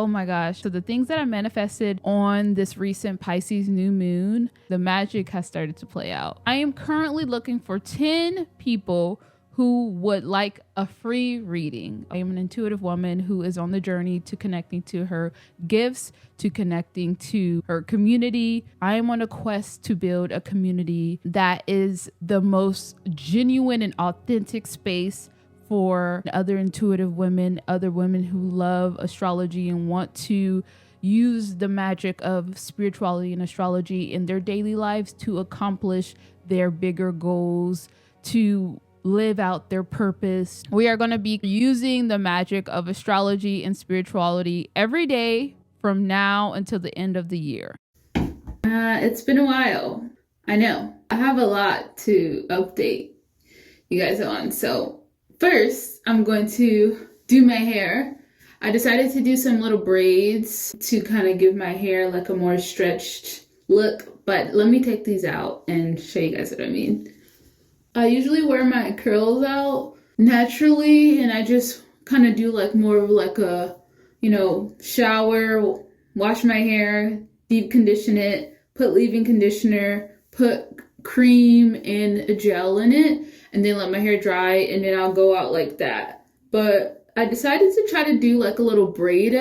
Oh my gosh. So the things that I manifested on this recent Pisces new moon, the magic has started to play out. I am currently looking for 10 people who would like a free reading. I am an intuitive woman who is on the journey to connecting to her gifts, to connecting to her community. I am on a quest to build a community that is the most genuine and authentic space for other intuitive women, other women who love astrology and want to use the magic of spirituality and astrology in their daily lives to accomplish their bigger goals, to live out their purpose. We are going to be using the magic of astrology and spirituality every day from now until the end of the year. It's been a while. I know. I have a lot to update you guys on. So first, I'm going to do my hair. I decided to do some little braids to kind of give my hair like a more stretched look. But let me take these out and show you guys what I mean. I usually wear my curls out naturally, and I just kind of do like more of like a, shower, wash my hair, deep condition it, put leave-in conditioner, put cream and a gel in it, and then let my hair dry, and then I'll go out like that. But I decided to try to do like a little braid,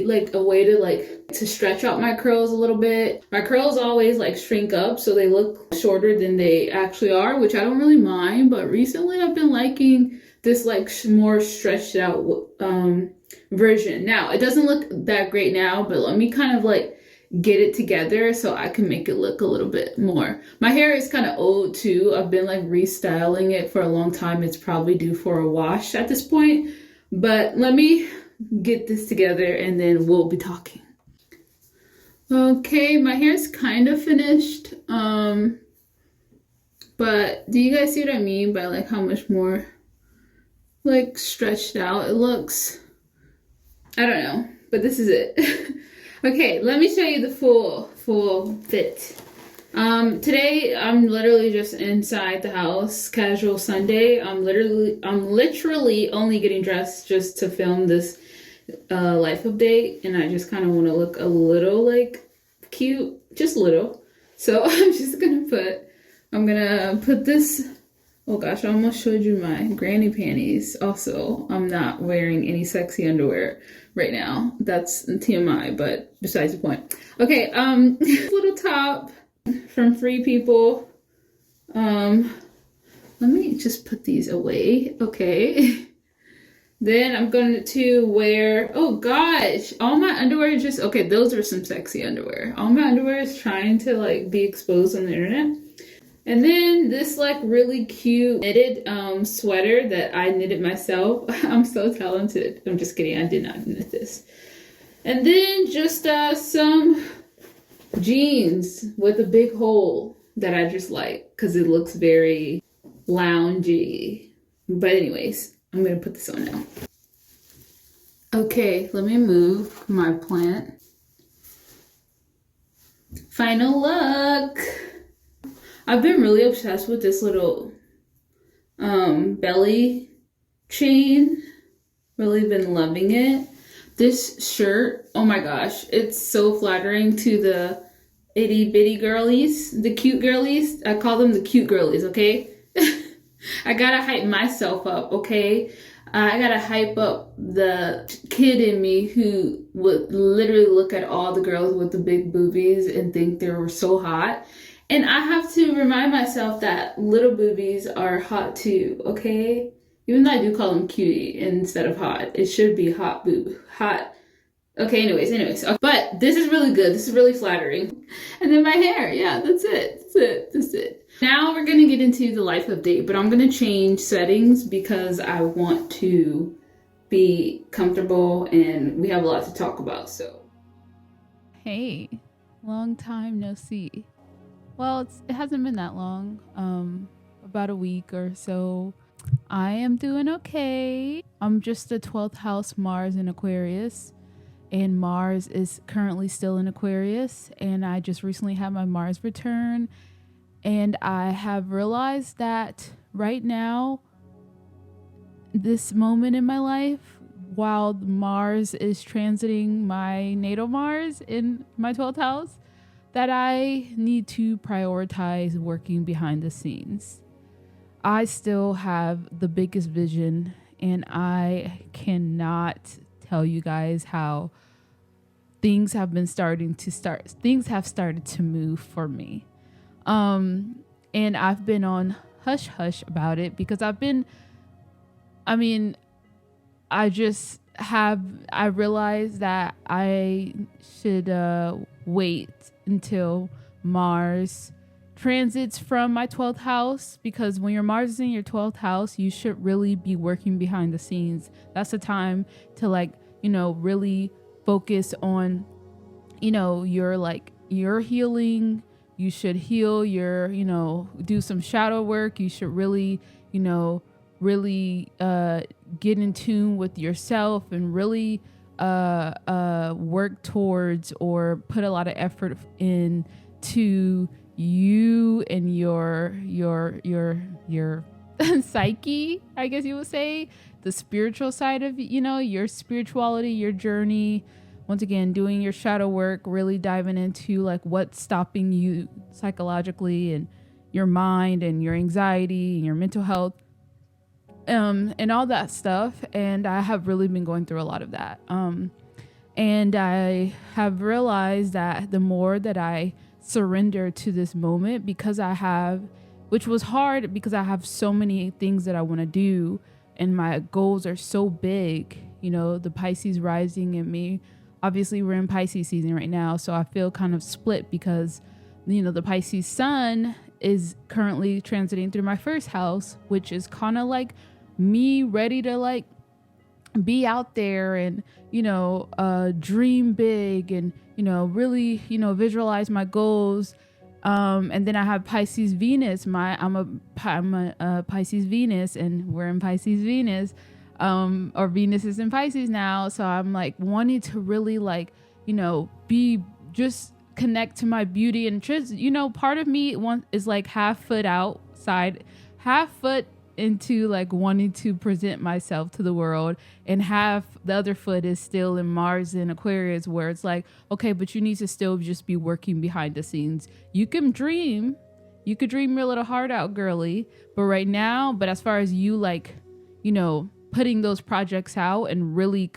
like a way to stretch out my curls a little bit. My curls always like shrink up so they look shorter than they actually are, which I don't really mind, but recently I've been liking this like more stretched out version. Now, it doesn't look that great now, but let me kind of like get it together so I can make it look a little bit more. My hair is kind of old too. I've been like restyling it for a long time. It's probably due for a wash at this point, but let me get this together and then we'll be talking. Okay, my hair's kind of finished. But do you guys see what I mean by like how much more like stretched out it looks? I don't know, but this is it. Okay, let me show you the full fit. Today I'm literally just inside the house, casual Sunday. I'm literally only getting dressed just to film this life update, and I just kind of want to look a little like cute, just little. So I'm gonna put this. Oh gosh, I almost showed you my granny panties. Also, I'm not wearing any sexy underwear right now. That's TMI, but besides the point. Okay, little top from Free People. Let me just put these away. Okay. Then I'm going to wear, oh gosh, all my underwear is just, okay, those are some sexy underwear. All my underwear is trying to like be exposed on the internet. And then this like really cute knitted sweater that I knitted myself. I'm so talented. I'm just kidding. I did not knit this. And then just some jeans with a big hole that I just like because it looks very loungy. But anyways, I'm going to put this on now. Okay, let me move my plant. Final look. I've been really obsessed with this little belly chain. Really been loving it. This shirt, oh my gosh, it's so flattering to the itty bitty girlies, the cute girlies. I call them the cute girlies, okay? I gotta hype myself up, okay? I gotta hype up the kid in me who would literally look at all the girls with the big boobies and think they were so hot. And I have to remind myself that little boobies are hot too, okay? Even though I do call them cutie instead of hot. It should be hot boob. Hot. Okay, anyways. But this is really good. This is really flattering. And then my hair. Yeah, that's it. Now we're going to get into the life update, but I'm going to change settings because I want to be comfortable and we have a lot to talk about, so. Hey, long time no see. Well, it hasn't been that long, about a week or so. I am doing okay. I'm just the 12th house Mars in Aquarius, and Mars is currently still in Aquarius, and I just recently had my Mars return, and I have realized that right now, this moment in my life while Mars is transiting my natal Mars in my 12th house, that I need to prioritize working behind the scenes. I still have the biggest vision, and I cannot tell you guys how things have started to move for me. And I've been on hush hush about it because I realized that I should wait until Mars transits from my 12th house, because when your Mars is in your 12th house, you should really be working behind the scenes. That's the time to really focus on, your healing. You should heal your, do some shadow work. You should really, get in tune with yourself and really work towards or put a lot of effort into you and your psyche, I guess you would say, the spiritual side of, your spirituality, your journey. Once again, doing your shadow work, really diving into like what's stopping you psychologically and your mind and your anxiety and your mental health, and all that stuff. And I have really been going through a lot of that. And I have realized that the more that I surrender to this moment, which was hard because I have so many things that I want to do and my goals are so big, the Pisces rising in me. Obviously we're in Pisces season right now, so I feel kind of split because, the Pisces sun is currently transiting through my first house, which is kind of like me ready to like be out there and, dream big and, really, visualize my goals. And then I have Pisces Venus. I'm a Pisces Venus, and we're in Pisces Venus. Or Venus is in Pisces now. So I'm like wanting to really be just connect to my beauty and just, part of me is like half foot outside, half foot into like wanting to present myself to the world, and half the other foot is still in Mars and Aquarius, where it's like, okay, but you need to still just be working behind the scenes. You could dream your little heart out, girly, but as far as you putting those projects out and really,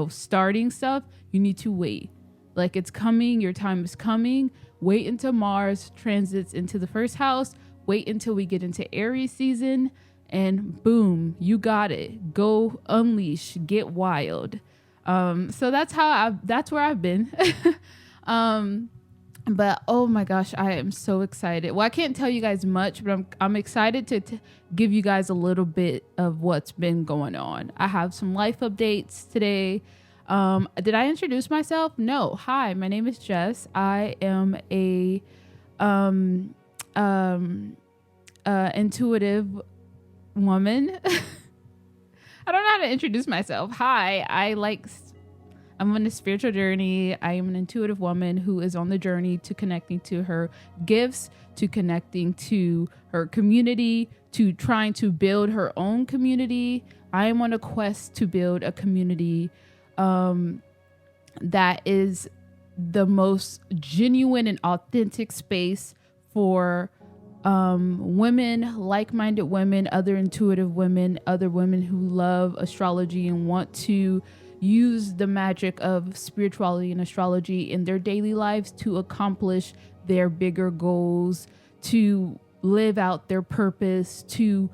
starting stuff, you need to wait. Like, it's coming, your time is coming. Wait until Mars transits into the first house. Wait until we get into Aries season, and boom, you got it. Go unleash, get wild. So that's where I've been. But oh my gosh, I am so excited. Well, I can't tell you guys much, but I'm excited to give you guys a little bit of what's been going on. I have some life updates today. Did I introduce myself? No. Hi, my name is Jess. I am a intuitive woman. I don't know how to introduce myself. Hi, I'm on a spiritual journey. I am an intuitive woman who is on the journey to connecting to her gifts, to connecting to her community, to trying to build her own community. I am on a quest to build a community that is the most genuine and authentic space for women, like-minded women, other intuitive women, other women who love astrology and want to use the magic of spirituality and astrology in their daily lives to accomplish their bigger goals, to live out their purpose, to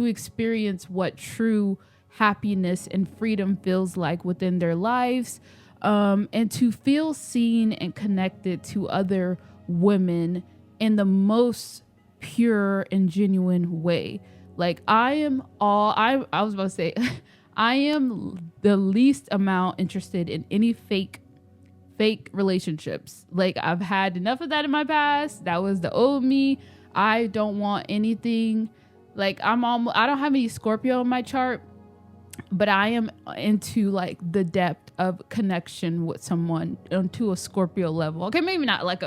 experience what true happiness and freedom feels like within their lives, and to feel seen and connected to other women in the most pure and genuine way. Like, I was about to say, I am the least amount interested in any fake relationships. Like, I've had enough of that in my past. That was the old me. I don't want anything. Like, I don't have any Scorpio in my chart, but I am into like the depth of connection with someone onto a Scorpio level. Okay, maybe not like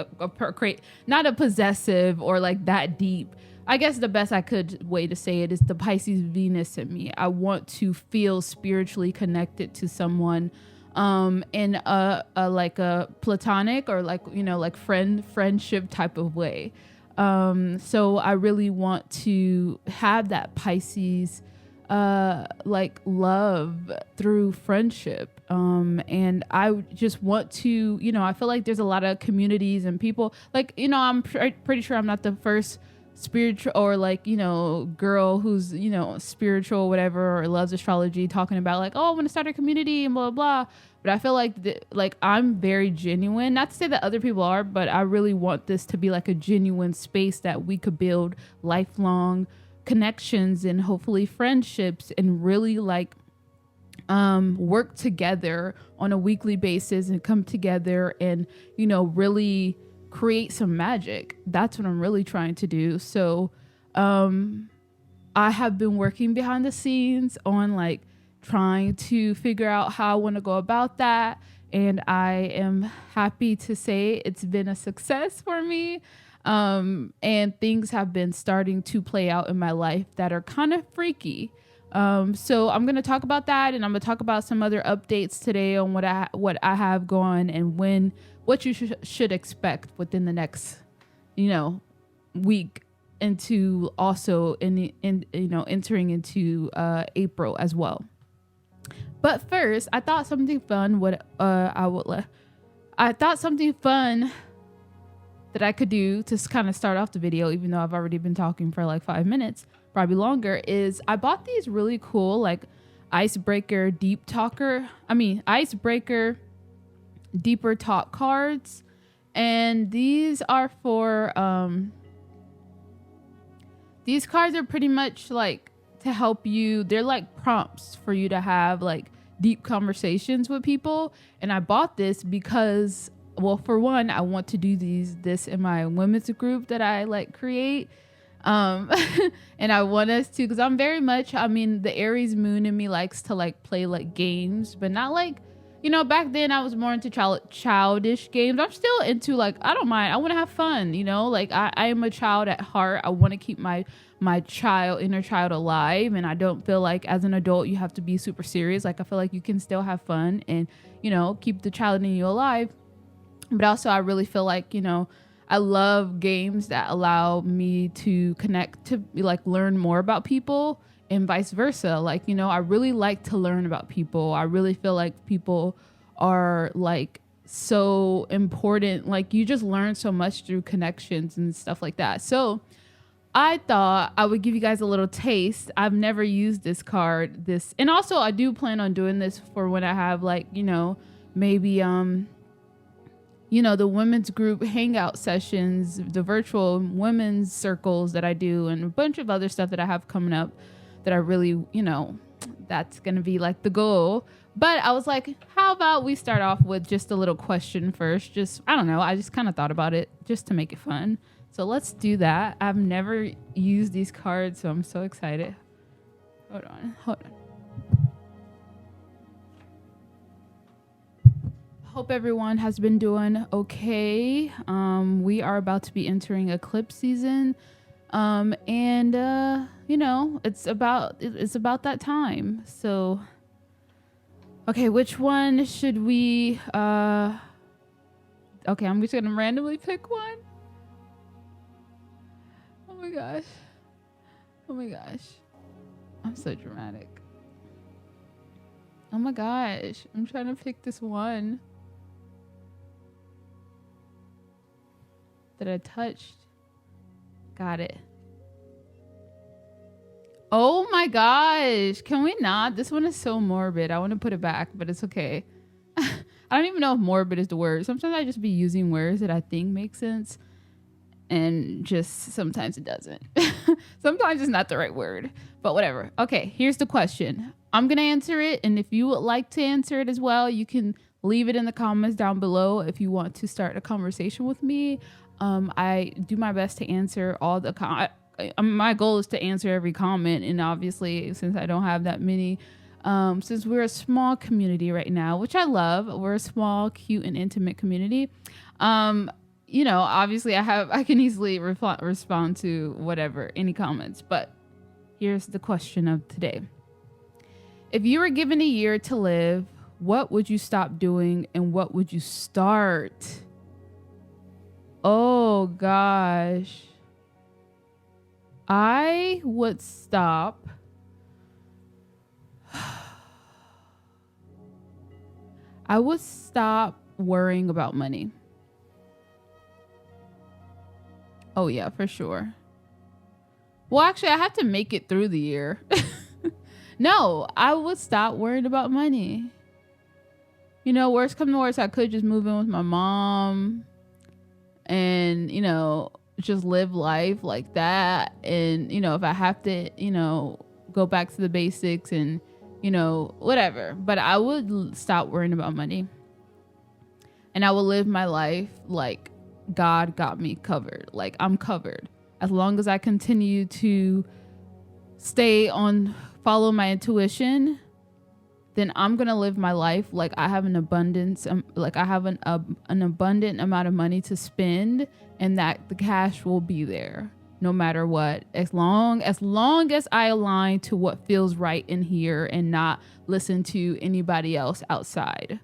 not a possessive or like that deep, I guess the best I could way to say it is the Pisces Venus in me. I want to feel spiritually connected to someone, in a like a platonic or like, you know, like friendship type of way. So I really want to have that Pisces, like love through friendship. And I just want to, you know, I feel like there's a lot of communities and people like, you know, I'm pretty sure I'm not the first spiritual or like, you know, girl who's, you know, spiritual or whatever, or loves astrology, talking about like, oh, I want to start a community and blah, blah, blah. But I feel like like I'm very genuine, not to say that other people are, but I really want this to be like a genuine space that we could build lifelong connections and hopefully friendships, and really like work together on a weekly basis and come together and, you know, really create some magic. That's what I'm really trying to do. So I have been working behind the scenes on like trying to figure out how I want to go about that, and I am happy to say it's been a success for me. And things have been starting to play out in my life that are kind of freaky. So I'm going to talk about that, and I'm going to talk about some other updates today on what I have going, and what you should expect within the next, you know, week, into also in you know, entering into April as well. But first, I thought something fun I thought something fun that I could do to kind of start off the video, even though I've already been talking for like 5 minutes, probably longer, is I bought these really cool like icebreaker deeper talk cards, and these are for these cards are pretty much like to help you. They're like prompts for you to have like deep conversations with people. And I bought this because, well, for one, I want to do this in my women's group that I like create. And I want us to, because I'm very much, I mean, the Aries moon in me likes to like play like games, but not like, you know, back then I was more into childish games. I'm still into like, I don't mind. I want to have fun, you know, like I am a child at heart. I want to keep my inner child alive. And I don't feel like as an adult, you have to be super serious. Like I feel like you can still have fun and, you know, keep the child in you alive. But also I really feel like, you know, I love games that allow me to connect, to like learn more about people, and vice versa. Like, you know, I really like to learn about people. I really feel like people are like so important. Like you just learn so much through connections and stuff like that. So I thought I would give you guys a little taste. I've never used this card, and also I do plan on doing this for when I have like, you know, maybe, you know, the women's group hangout sessions, the virtual women's circles that I do, and a bunch of other stuff that I have coming up that I really, you know, that's going to be like the goal. But I was like, how about we start off with just a little question first? Just, I don't know. I just kind of thought about it just to make it fun. So let's do that. I've never used these cards, so I'm so excited. Hold on. Hope everyone has been doing okay. We are about to be entering eclipse season. And you know, it's about that time. So okay, which one should we okay, I'm just gonna randomly pick one. Oh my gosh, I'm so dramatic. Oh my gosh, I'm trying to pick this one that I touched. Got it. Oh my gosh. Can we not? This one is so morbid. I want to put it back, but it's okay. I don't even know if morbid is the word. Sometimes I just be using words that I think make sense, and just sometimes it doesn't. Sometimes it's not the right word, but whatever. Okay, here's the question. I'm going to answer it, and if you would like to answer it as well, you can leave it in the comments down below if you want to start a conversation with me. I do my best to answer all the my goal is to answer every comment, and obviously since I don't have that many, since we're a small community right now, which I love, we're a small, cute, and intimate community. obviously I can easily respond to whatever, any comments, but here's the question of today. If you were given a year to live, what would you stop doing and what would you start? Oh gosh. I would stop. I would stop worrying about money. Oh yeah, for sure. Well, actually, I have to make it through the year. No, I would stop worrying about money. Worst come to worst, I could just move in with my mom and, just live life like that. And, if I have to, go back to the basics and, whatever. But I would stop worrying about money. And I will live my life like God got me covered. Like I'm covered. As long as I continue to follow my intuition, then I'm going to live my life like I have an abundance, like I have an abundant amount of money to spend, and that the cash will be there no matter what, as long as I align to what feels right in here and not listen to anybody else outside.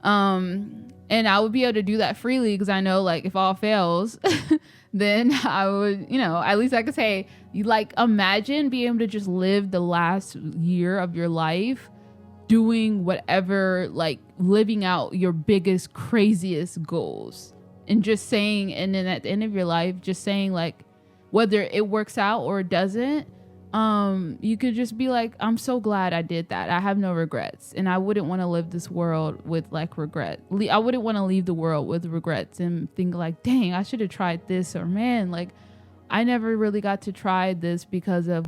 And I would be able to do that freely because I know, like, if all fails, then I would, at least I could say, imagine being able to just live the last year of your life doing whatever, like living out your biggest, craziest goals and just saying, and then at the end of your life, just saying, like, whether it works out or it doesn't, you could just be like, I'm so glad I did that. I have no regrets. And I wouldn't want to live this world with like regret. I wouldn't want to leave the world with regrets and think like, dang, I should have tried this, or man, like I never really got to try this because of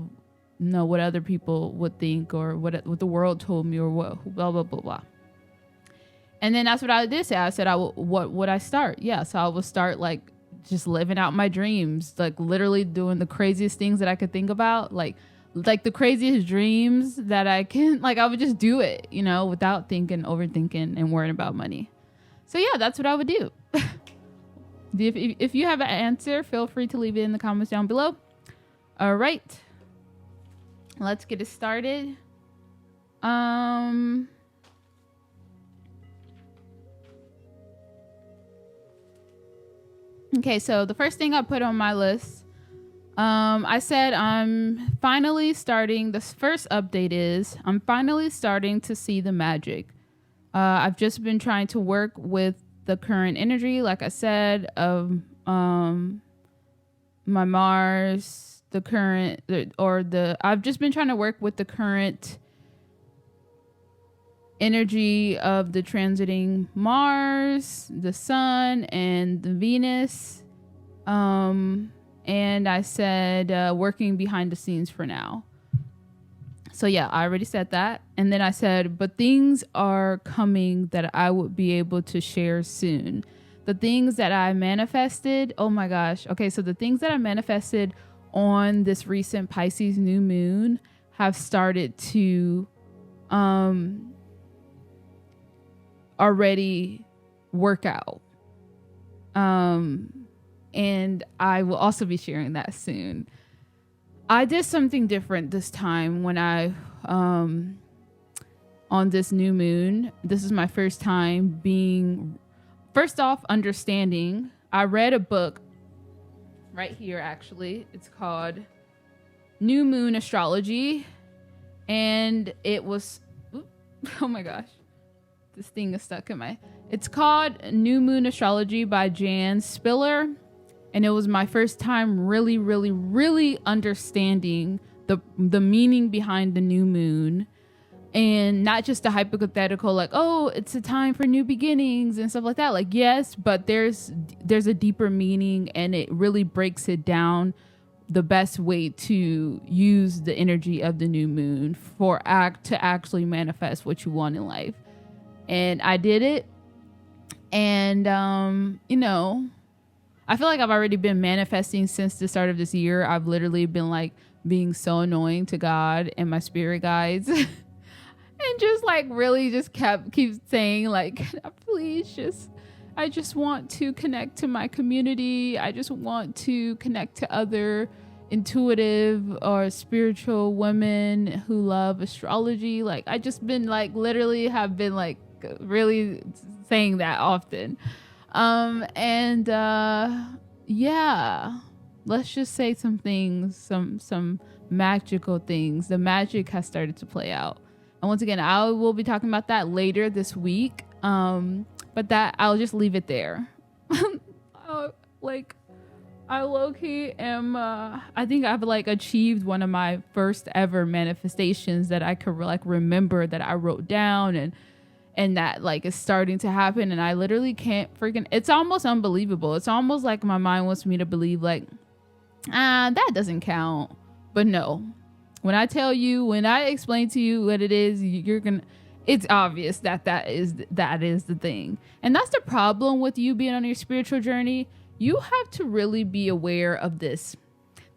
what other people would think, or what the world told me, or what, blah, blah, blah, blah. And then that's what I did say. I said, what would I start? Yeah. So I would start like just living out my dreams, like literally doing the craziest things that I could think about, like the craziest dreams that I can, like I would just do it, without overthinking and worrying about money. So yeah, that's what I would do. If you have an answer, feel free to leave it in the comments down below. All right, let's get it started. Okay, so the first thing I put on my list, I said I'm finally starting, the first update is I'm finally starting to see the magic. I've just been trying to work with the current energy, like I said, of my Mars, I've just been trying to work with the current energy of the transiting Mars, the Sun, and the Venus. And I said working behind the scenes for now. So yeah, I already said that. And then I said, but things are coming that I would be able to share soon. The things that I manifested, oh my gosh. Okay, so the things that I manifested on this recent Pisces new moon have started to already work out. And I will also be sharing that soon. I did something different this time when I, on this new moon. This is my first time understanding. I read a book right here, actually. It's called New Moon Astrology. And it was, oh my gosh. This thing is stuck in it's called New Moon Astrology by Jan Spiller. And it was my first time really, really, really understanding the meaning behind the new moon. And not just a hypothetical, like, oh, it's a time for new beginnings and stuff like that. Like, yes, but there's a deeper meaning, and it really breaks it down the best way to use the energy of the new moon to actually manifest what you want in life. And I did it. And, I feel like I've already been manifesting since the start of this year. I've literally been like being so annoying to God and my spirit guides. And just like really just keep saying like, please just, I just want to connect to my community. I just want to connect to other intuitive or spiritual women who love astrology. Like, I just been like, literally have been like really saying that often. Yeah, let's just say some things, some magical things. The magic has started to play out. And once again, I will be talking about that later this week. But that I'll just leave it there. I low-key am, I think I've like achieved one of my first ever manifestations that I could like remember that I wrote down and that like is starting to happen. And I literally can't freaking, it's almost unbelievable. It's almost like my mind wants me to believe like, that doesn't count. But no, when I explain to you what it is, it's obvious that is the thing. And that's the problem with you being on your spiritual journey. You have to really be aware of this.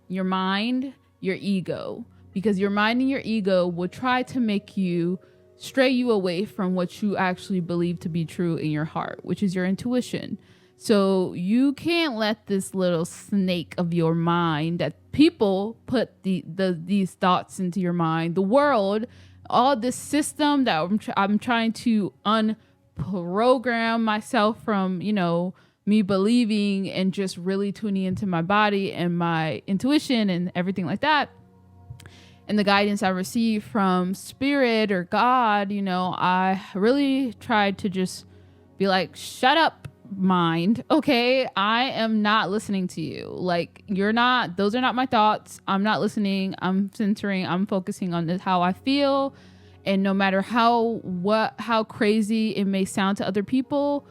Your mind, your ego, because your mind and your ego will try to stray you away from what you actually believe to be true in your heart, which is your intuition. So you can't let this little snake of your mind that people put these thoughts into your mind, the world, all this system that I'm trying to unprogram myself from, me believing and just really tuning into my body and my intuition and everything like that. And the guidance I received from spirit or God, I really tried to just be like, shut up, mind. Okay. I am not listening to you. Like, those are not my thoughts. I'm not listening. I'm centering. I'm focusing on this, how I feel. And no matter how crazy it may sound to other people,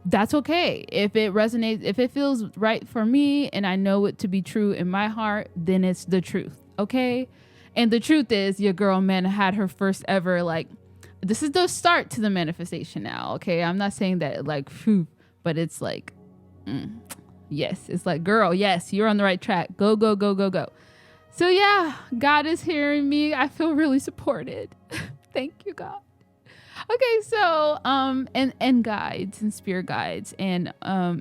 that's okay. If it resonates, if it feels right for me and I know it to be true in my heart, then it's the truth. Okay. And the truth is your girl had her first ever, like, this is the start to the manifestation now. Okay. I'm not saying that like, phew, but it's like, yes, it's like, girl, yes, you're on the right track. Go, go, go, go, go. So yeah, God is hearing me. I feel really supported. Thank you, God. Okay, so and guides and spirit guides and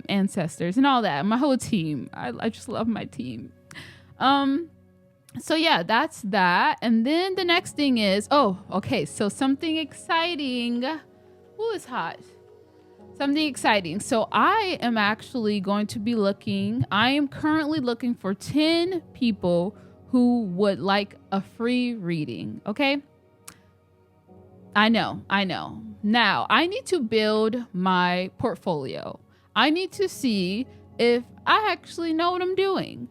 ancestors and all that. My whole team. I just love my team. So yeah, that's that. And then the next thing is, so something exciting. Ooh, it's hot. Something exciting. So I am actually going to be I am currently looking for 10 people who would like a free reading. Okay. I know. Now, I need to build my portfolio. I need to see if I actually know what I'm doing.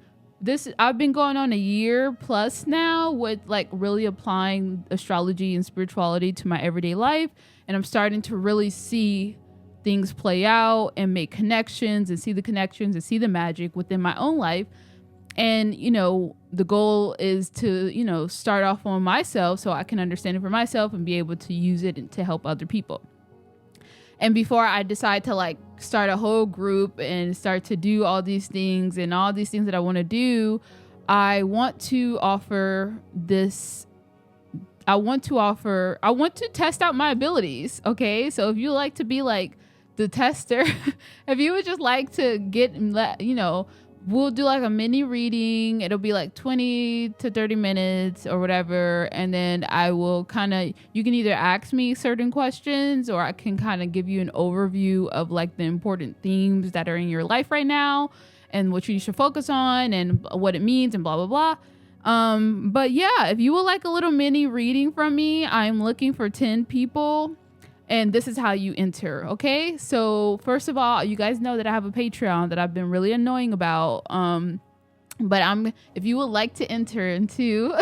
I've been going on a year plus now with like really applying astrology and spirituality to my everyday life. And I'm starting to really see things play out and make connections and see the connections and see the magic within my own life. And, the goal is to, start off on myself so I can understand it for myself and be able to use it to help other people. And before I decide to like start a whole group and start to do all these things and all these things that I want to do, I want to test out my abilities. Okay. So if you like to be like the tester, if you would just like to we'll do like a mini reading. It'll be like 20 to 30 minutes or whatever. And then I will you can either ask me certain questions or I can kind of give you an overview of like the important themes that are in your life right now and what you should focus on and what it means and blah, blah, blah. But yeah, if you would like a little mini reading from me, I'm looking for 10 people. And this is how you enter, okay? So first of all, you guys know that I have a Patreon that I've been really annoying about. But if you would like to enter into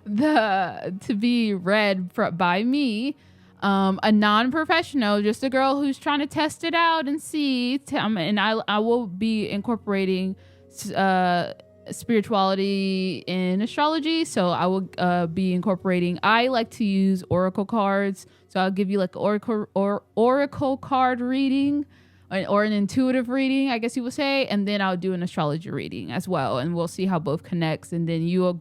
to be read by me, a non-professional, just a girl who's trying to test it out and see. And I will be incorporating spirituality in astrology. So I will be incorporating. I like to use oracle cards. So I'll give you like oracle card reading or an intuitive reading, I guess you would say. And then I'll do an astrology reading as well. And we'll see how both connects. And then you'll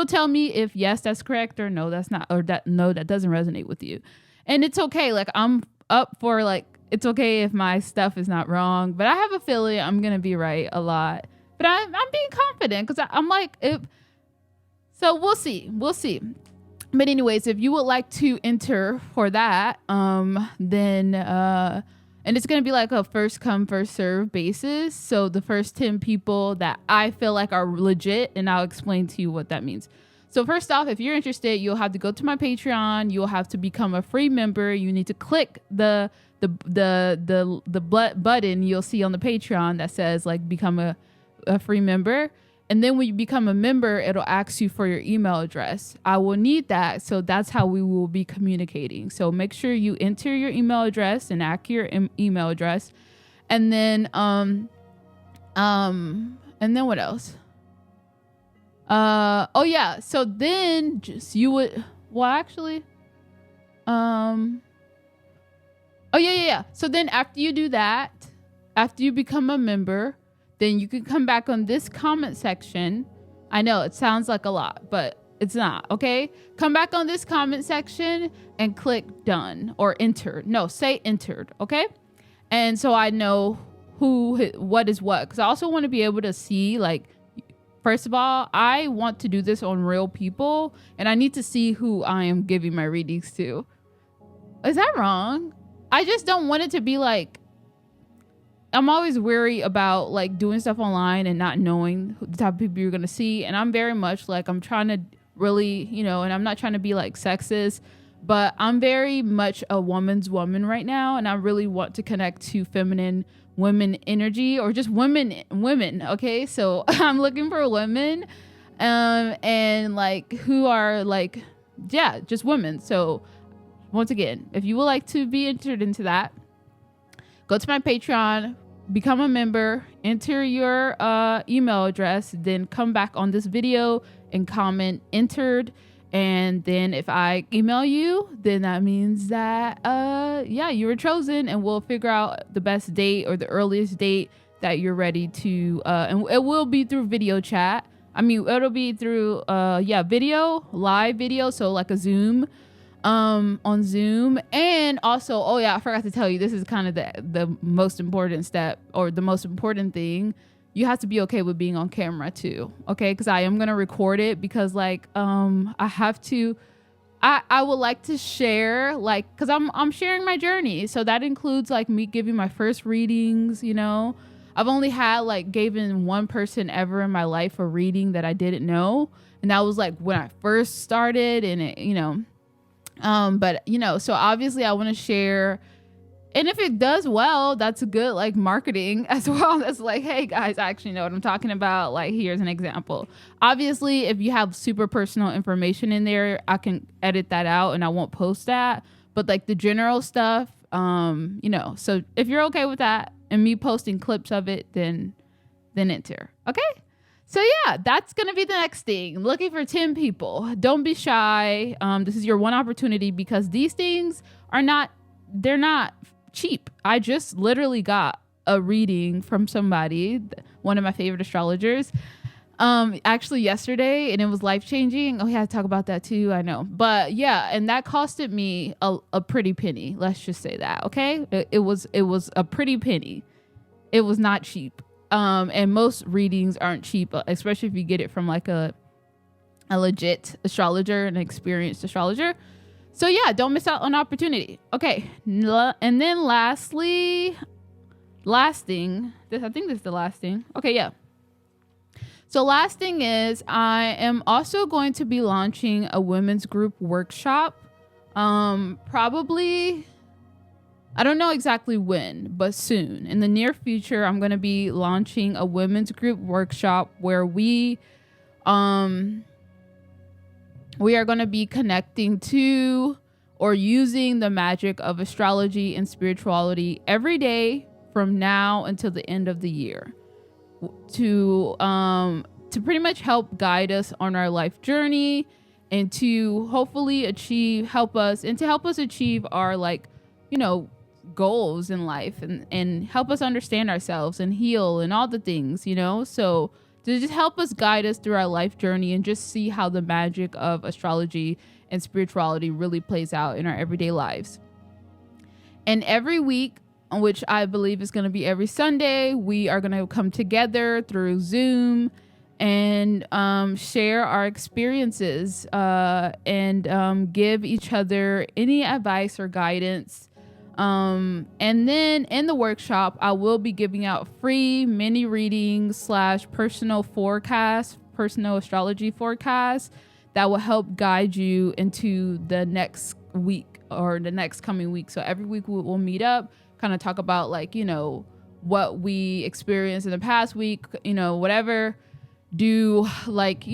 tell me if yes, that's correct or no, that's not, or that, no, that doesn't resonate with you. And it's okay. Like I'm up for like It's okay if my stuff is not wrong, but I have a feeling I'm going to be right a lot. But I'm being confident because I'm like, so we'll see. We'll see. But anyways, if you would like to enter for that, then, and it's going to be like a first come, first serve basis. So the first 10 people that I feel like are legit, and I'll explain to you what that means. So first off, if you're interested, you'll have to go to my Patreon. You'll have to become a free member. You need to click the button you'll see on the Patreon that says like become a free member. And then when you become a member, it'll ask you for your email address. I will need that. So that's how we will be communicating. So make sure you enter your email address, an accurate email address. And then, and then what else? Oh yeah. So then just you would, well, actually, oh yeah. So then after you do that, after you become a member, then you can come back on this comment section. I know it sounds like a lot, but it's not, okay? Come back on this comment section and click done or entered. No, say entered, okay? And so I know what is what. Because I also want to be able to see, like, first of all, I want to do this on real people. And I need to see who I am giving my readings to. Is that wrong? I just don't want it to be like, I'm always wary about like doing stuff online and not knowing the type of people you're going to see. And I'm very much like, I'm trying to really, and I'm not trying to be like sexist, but I'm very much a woman's woman right now. And I really want to connect to feminine women energy or just women. Okay. So I'm looking for women, and like who are like, yeah, just women. So once again, if you would like to be entered into that, go to my Patreon, become a member, enter your email address, then come back on this video and comment entered. And then if I email you, then that means that, yeah, you were chosen, and we'll figure out the best date or the earliest date that you're ready to, and it will be through video chat. I mean, it'll be through, video, live video. So like a Zoom, on Zoom. And also, oh yeah, I forgot to tell you, this is kind of the most important step, or the most important thing. You have to be okay with being on camera too. Okay. Cause I am going to record it because like, I have to, I would like to share, like, cause I'm sharing my journey. So that includes like me giving my first readings, I've only had like given one person ever in my life a reading that I didn't know. And that was like when I first started, and it, but so obviously I want to share, and if it does well, that's good, like marketing as well. That's like, hey guys, I actually know what I'm talking about. Like, here's an example. Obviously, if you have super personal information in there, I can edit that out and I won't post that. But like the general stuff, so if you're okay with that and me posting clips of it, then enter. Okay. So yeah, that's going to be the next thing. Looking for 10 people. Don't be shy. This is your one opportunity, because these things they're not cheap. I just literally got a reading from somebody, one of my favorite astrologers, actually yesterday, and it was life-changing. Oh yeah, I talk about that too. I know. But yeah, and that costed me a pretty penny. Let's just say that. Okay. It was a pretty penny. It was not cheap. And most readings aren't cheap, especially if you get it from like a legit astrologer, an experienced astrologer. So yeah, don't miss out on opportunity. Okay. And then last thing, I think this is the last thing. Okay. Yeah. So last thing is, I am also going to be launching a women's group workshop. Probably, I don't know exactly when, but soon. In the near future, I'm going to be launching a women's group workshop where we are going to be connecting to or using the magic of astrology and spirituality every day from now until the end of the year to pretty much help guide us on our life journey, and to hopefully help us achieve our goals in life, and help us understand ourselves and heal and all the things, so to just help us guide us through our life journey and just see how the magic of astrology and spirituality really plays out in our everyday lives. And every week which I believe is going to be every Sunday. We are going to come together through Zoom and share our experiences and give each other any advice or guidance. And then in the workshop, I will be giving out free mini readings / personal astrology forecast that will help guide you into the next week or the next coming week. So every week we'll meet up, kind of talk about like, what we experienced in the past week, whatever, do like,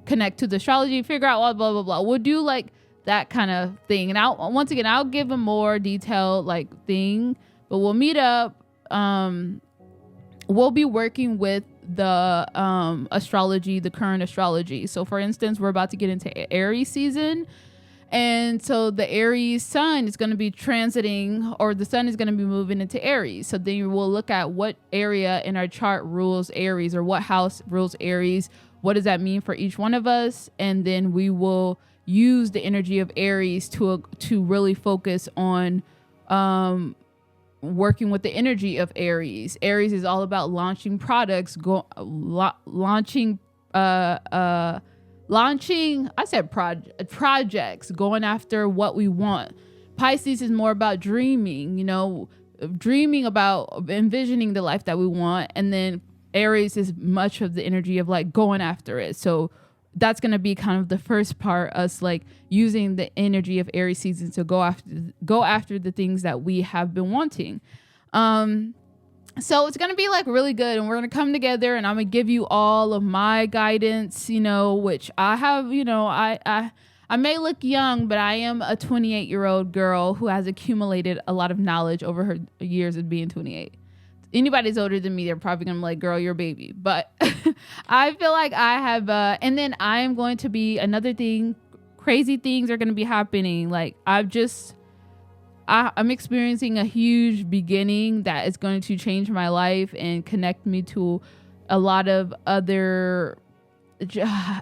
connect to the astrology, figure out blah, blah, blah. We'll do like that kind of thing. And I'll give a more detailed like thing, but we'll meet up. We'll be working with the astrology, the current astrology. So for instance, we're about to get into Aries season. And so the Aries sun is going to be transiting, or the sun is going to be moving into Aries. So then we'll look at what area in our chart rules Aries, or what house rules Aries. What does that mean for each one of us? And then we will use the energy of Aries to really focus on working with the energy of Aries. Aries is all about launching products, launching projects, going after what we want. Pisces is more about dreaming, dreaming about envisioning the life that we want. And then Aries is much of the energy of like going after it. So that's going to be kind of the first part, us like using the energy of Aries season to go after the things that we have been wanting. So it's going to be like really good, and we're going to come together, and I'm going to give you all of my guidance, which I have, I may look young, but I am a 28-year-old girl who has accumulated a lot of knowledge over her years of being 28. Anybody's older than me, they're probably going to be like, girl, you're a baby. But I feel like I have, and then I am going to be another thing. Crazy things are going to be happening. Like I'm experiencing a huge beginning that is going to change my life and connect me to a lot of other,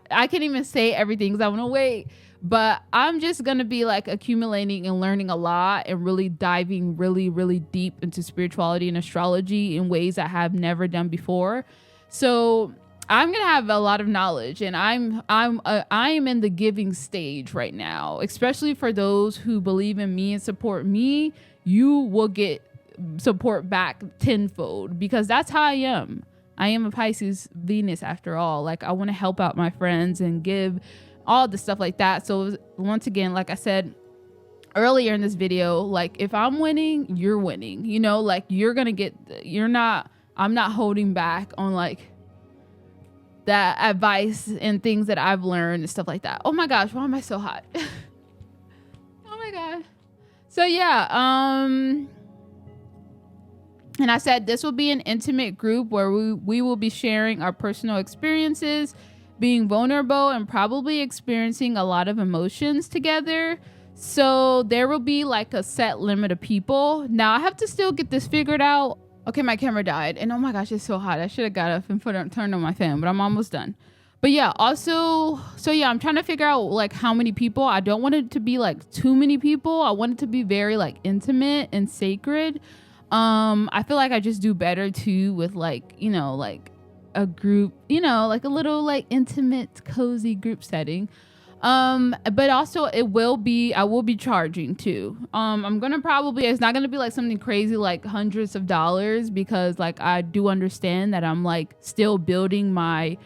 I can't even say everything because I want to wait, but I'm just going to be like accumulating and learning a lot and really diving really, really deep into spirituality and astrology in ways I have never done before. So I'm going to have a lot of knowledge, and I am in the giving stage right now, especially for those who believe in me and support me. You will get support back tenfold, because that's how I am. I am a Pisces Venus after all. Like, I want to help out my friends and give all the stuff like that. So once again, like I said earlier in this video, like if I'm winning, you're winning, like I'm not holding back on like that advice and things that I've learned and stuff like that. Oh my gosh, why am I so hot? Oh my God. So yeah, and I said this will be an intimate group where we will be sharing our personal experiences, being vulnerable, and probably experiencing a lot of emotions together. So there will be like a set limit of people. Now I have to still get this figured out. Okay, my camera died, and oh my gosh, it's so hot. I should have got up and turned on my fan, but I'm almost done. But yeah, also, so yeah, I'm trying to figure out like how many people. I don't want it to be like too many people. I want it to be very like intimate and sacred. I feel like I just do better too with like, like a group, like a little like intimate, cozy group setting. But also I will be charging too. I'm gonna it's not gonna be like something crazy like hundreds of dollars, because like I do understand that I'm like still building my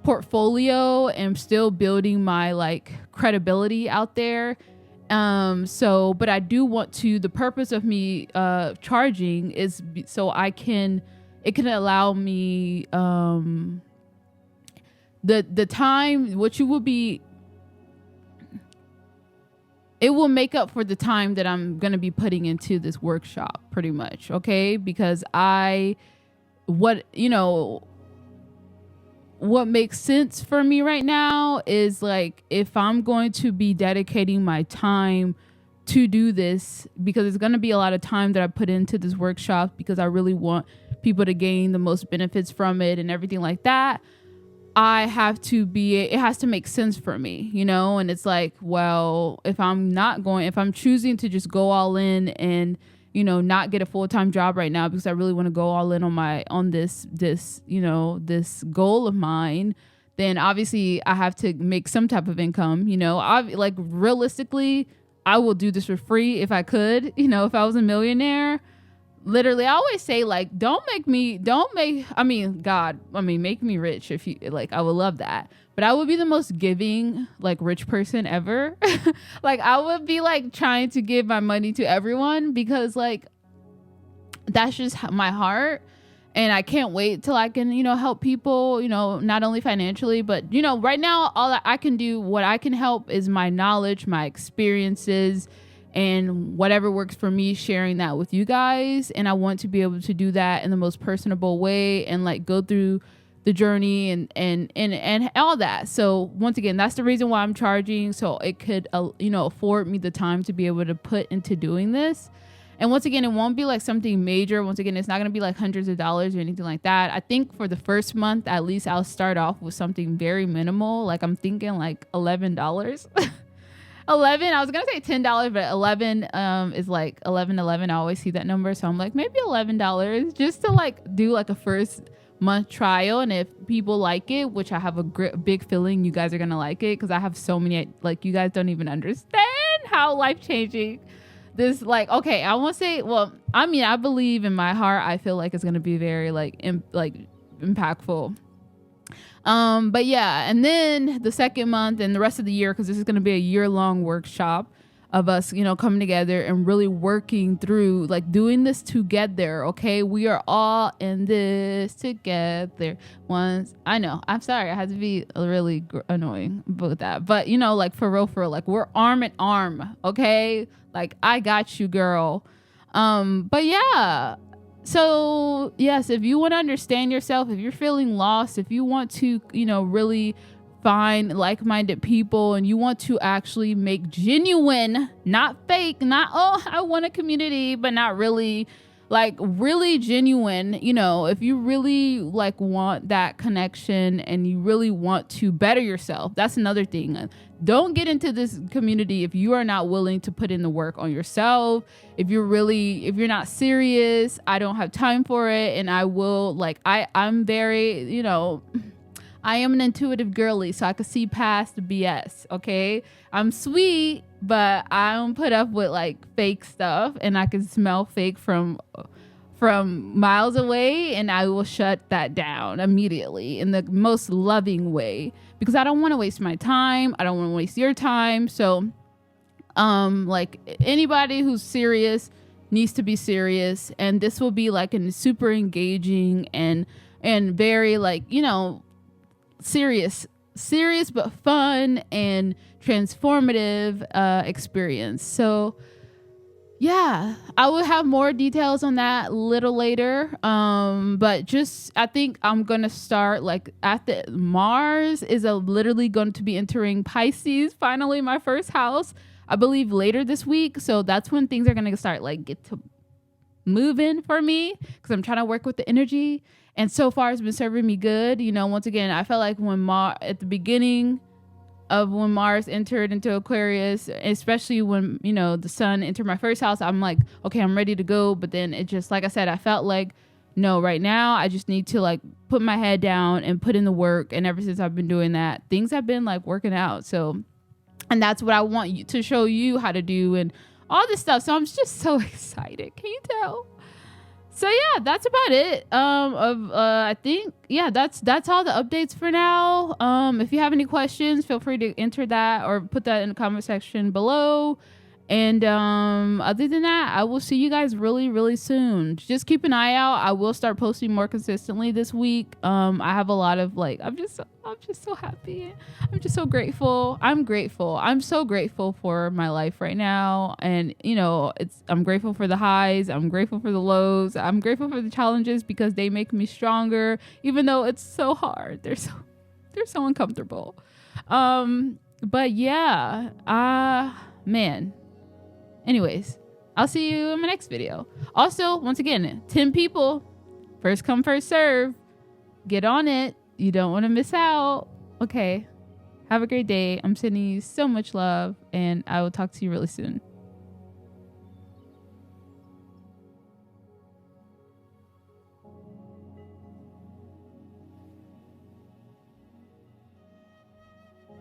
portfolio and still building my like credibility out there. But I do want to, the purpose of me charging is so it can allow me the time, what you will be, it will make up for the time that I'm going to be putting into this workshop pretty much. Okay. Because what makes sense for me right now is like, if I'm going to be dedicating my time to do this, because it's going to be a lot of time that I put into this workshop, because I really want people to gain the most benefits from it and everything like that. It has to make sense for me, and it's like, well, if I'm choosing to just go all in and not get a full-time job right now because I really want to go all in on this this goal of mine, then obviously I have to make some type of income. Like realistically, I will do this for free if I could. If I was a millionaire, literally, I always say, like, make me rich if you like. I would love that, but I would be the most giving, like, rich person ever. Like, I would be like trying to give my money to everyone because, like, that's just my heart. And I can't wait till I can, help people, not only financially, but, right now, all that I can do, what I can help is my knowledge, my experiences, and whatever works for me, sharing that with you guys. And I want to be able to do that in the most personable way and, like, go through the journey and all that. So once again, that's the reason why I'm charging. So it could, afford me the time to be able to put into doing this. And once again, it won't be like something major. Once again, it's not going to be like hundreds of dollars or anything like that. I think for the first month, at least I'll start off with something very minimal. Like, I'm thinking like $11. 11, I was going to say $10, but 11 is like 11. I always see that number. So I'm like, maybe $11 just to like do like a first month trial. And if people like it, which I have a big feeling you guys are going to like it, because I have so many, like, you guys don't even understand how life-changing this, like, okay, I won't say, well, I mean, I believe in my heart, I feel like it's going to be very like impactful. But yeah, and then the second month and the rest of the year, because this is going to be a year-long workshop of us, coming together and really working through, like, doing this together. Okay, we are all in this together. Once, I know, I'm sorry, I had to be really annoying about that, but like, for real, like, we're arm in arm. Okay, like, I got you, girl. But yeah. So yes, if you want to understand yourself, if you're feeling lost, if you want to, really find like-minded people, and you want to actually make genuine, not fake, not, oh, I want a community, but not really, like, really genuine, if you really, like, want that connection and you really want to better yourself, that's another thing. Don't get into this community if you are not willing to put in the work on yourself. If you're not serious, I don't have time for it. And I will, like, I'm very, I am an intuitive girly, so I can see past the BS. Okay, I'm sweet, but I don't put up with, like, fake stuff, and I can smell fake from miles away, and I will shut that down immediately in the most loving way, because I don't want to waste my time. I don't want to waste your time. So, like, anybody who's serious needs to be serious, and this will be like a super engaging and very, like, serious but fun and transformative experience. So yeah, I will have more details on that a little later. But just, I think I'm gonna start, like, at the Mars is literally going to be entering Pisces, finally, my first house, I believe later this week. So that's when things are gonna start, like, get to moving for me, because I'm trying to work with the energy. And so far it's been serving me good. Once again, I felt like at the beginning of when Mars entered into Aquarius, especially when, the sun entered my first house, I'm like, okay, I'm ready to go. But then it just, like I said, I felt like, no, right now I just need to, like, put my head down and put in the work. And ever since I've been doing that, things have been, like, working out. So, and that's what I want to show you how to do and all this stuff. So I'm just so excited. Can you tell? So yeah, that's about it. I think, yeah, that's all the updates for now. If you have any questions, feel free to enter that or put that in the comment section below. And other than that, I will see you guys really, really soon. Just keep an eye out. I will start posting more consistently this week. I have a lot of, like, I'm just so happy. I'm just so grateful. I'm so grateful for my life right now. And, I'm grateful for the highs. I'm grateful for the lows. I'm grateful for the challenges, because they make me stronger, even though it's so hard. They're so uncomfortable. But yeah, man. Anyways, I'll see you in my next video. Also, once again, 10 people, first come, first serve. Get on it. You don't want to miss out. Okay. Have a great day. I'm sending you so much love, and I will talk to you really soon.